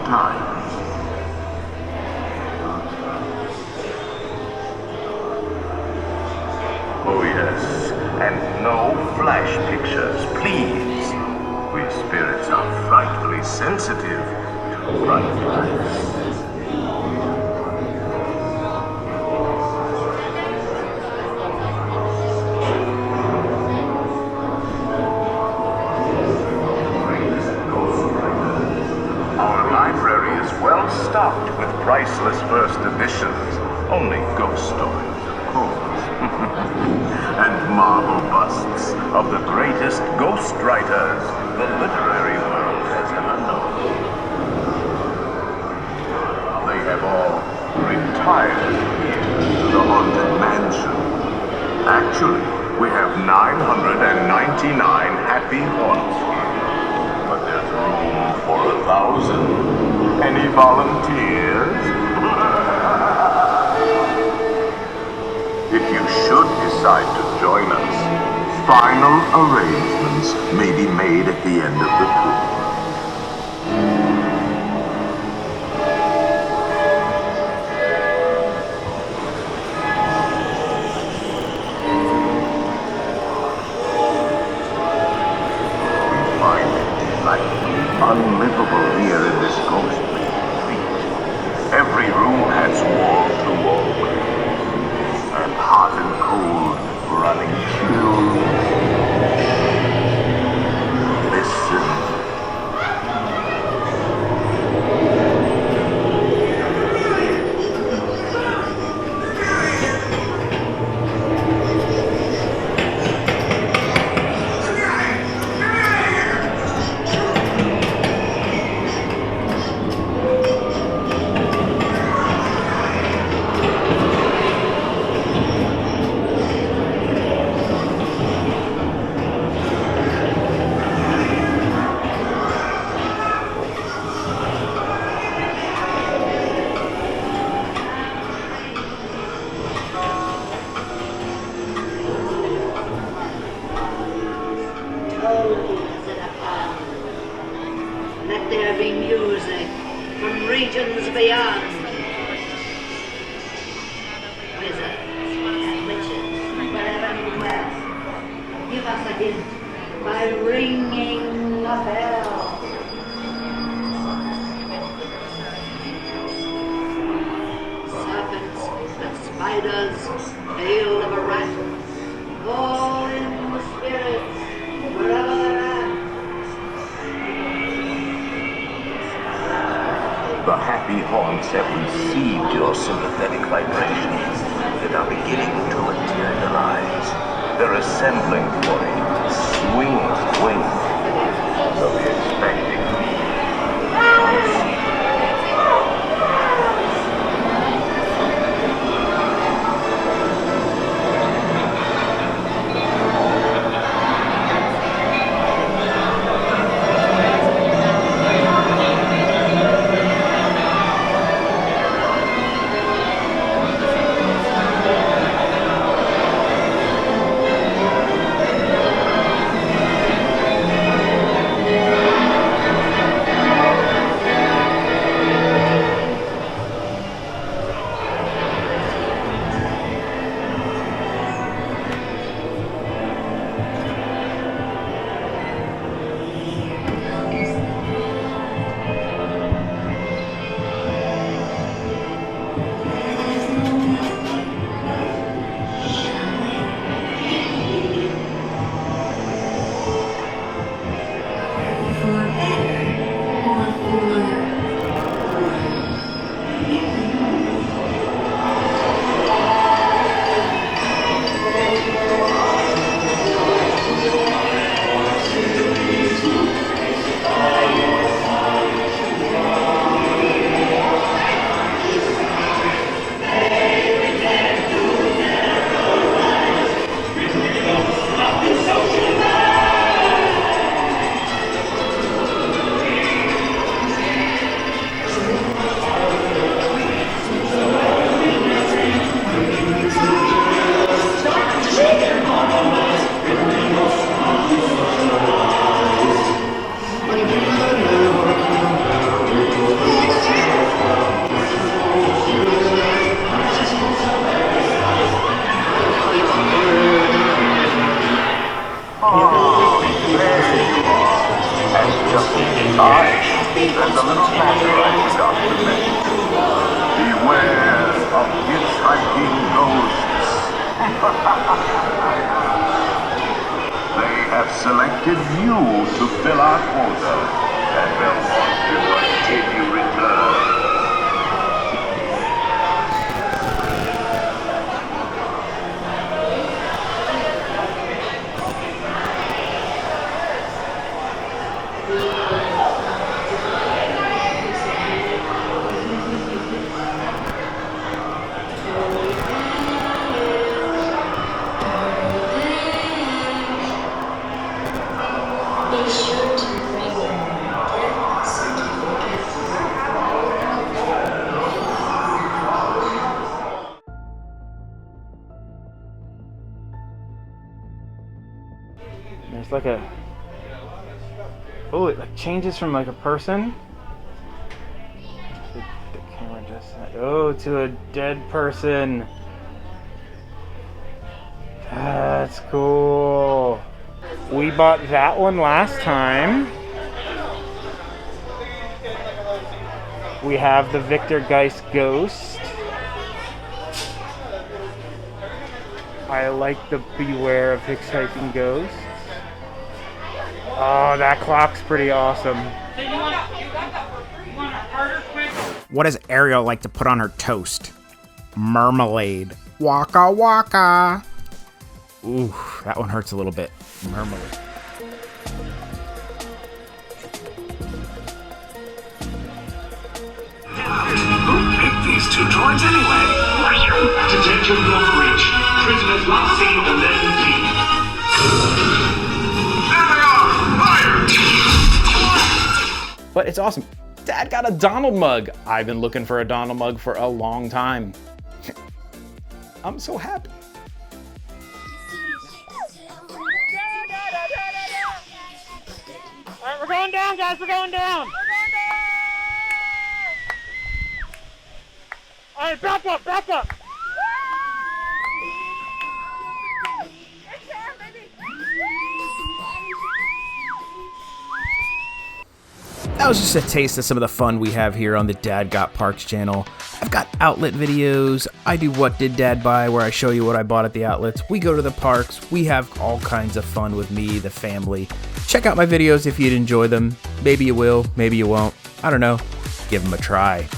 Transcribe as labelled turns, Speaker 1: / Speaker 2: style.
Speaker 1: times. Oh yes, and no flash pictures, please. We spirits are frightfully sensitive to bright lights. Stocked with priceless first editions, only ghost stories, of course, and marble busts of the greatest ghost writers the literary world has ever known. They have all retired here to the Haunted Mansion. Actually, we have 999 happy haunts here, but there's room for 1,000. Any volunteers? If you should decide to join us, final arrangements may be made at the end of the tour. We find it like unlivable here in this ghost. Every room has wall-to-wall windows, and hot and cold running chills. Listen.
Speaker 2: Let there be music from regions beyond. Wizards and witches, wherever you dwell, give us a hint by ringing the bell. Serpents and spiders, tail of a rat, all in the spirits, wherever they're at.
Speaker 1: The happy haunts have received your sympathetic vibrations and are beginning to materialize. They're assembling for a swing of wings. So be expecting me. flatterers of lament. Beware of hitchhiking ghosts. They have selected you to fill our quota, and they'll want you until you return.
Speaker 3: There's like a, oh, it like changes from like a person. The camera just, oh, to a dead person. That's cool. We bought that one last time. We have the Victor Geist Ghost. I like the Beware of Hitchhiking Ghosts. Oh, that clock's pretty awesome.
Speaker 4: What does Ariel like to put on her toast? Marmalade. Waka waka. Ooh, that one hurts a little bit. Marmalade.
Speaker 5: Who picked these two droids anyway? Detention block breach. Prisoners last seen on 11P. There they are! Fire!
Speaker 3: But it's awesome. Dad got a Donald mug. I've been looking for a Donald mug for a long time. I'm so happy. All right, we're going down, guys. We're going down. All right, back up, back up.
Speaker 4: That was just a taste of some of the fun we have here on the Dad Got Parks channel. I've got outlet videos. I do What Did Dad Buy, where I show you what I bought at the outlets. We go to the parks. We have all kinds of fun with me, the family. Check out my videos if you'd enjoy them. Maybe you will, maybe you won't. I don't know. Give them a try.